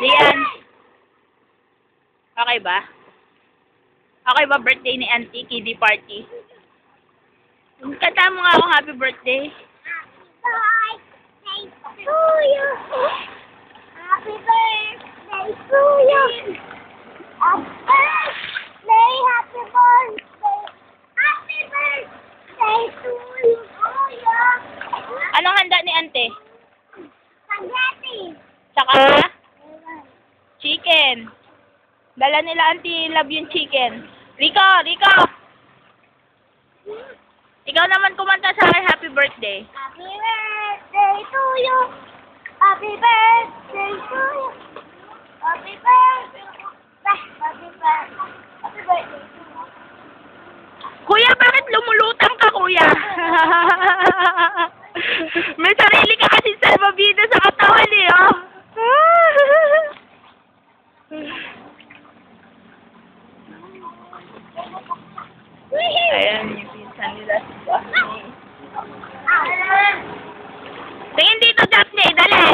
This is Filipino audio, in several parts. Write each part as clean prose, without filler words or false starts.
Lian. Okay ba? Okay ba birthday ni Auntie? Kiddie party. Kanta mo nga ako happy birthday. Happy birthday to you. Happy birthday to you. Happy birthday, happy birthday. Happy birthday to you. Anong handa ni Auntie? Spaghetti. Tsaka? Chicken. Dala nila Auntie love yung chicken. Rico! Ikaw naman kumanta sa akin happy birthday. Happy birthday to you. Happy birthday to you. Happy birthday. Happy birthday. Happy birthday to you. Kuya, bakit lumulutang ka, kuya? May sarili ka kasi salvavida sa katawan eh, oh. Ayan, yung pinsan nila si Daphne. Tingin dito, Daphne, dali!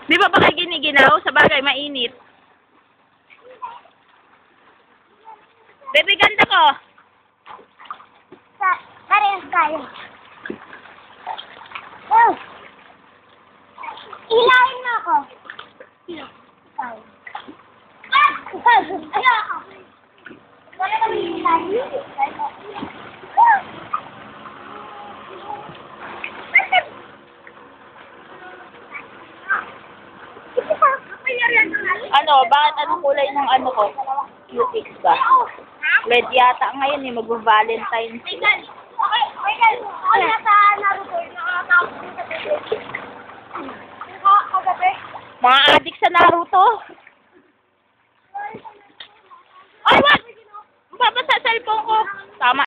Di ba ba kayo giniginaw? Sa bagay, mainit. Baby, ganda ko. Parehas tayo. Oh! Ilahin mo ako. Ikaw. Ayoko. Wala kami ilahin. Ano, bakit anong kulay ng ano ko? Cutics ba? Red yata ngayon eh, mag-Valentine's. Okay na sa Naruto. Nakakatapos ko sa bebe. Kagabi. Mga adik sa Naruto. Ay, wag! Babasa sa cellphone ko. Tama.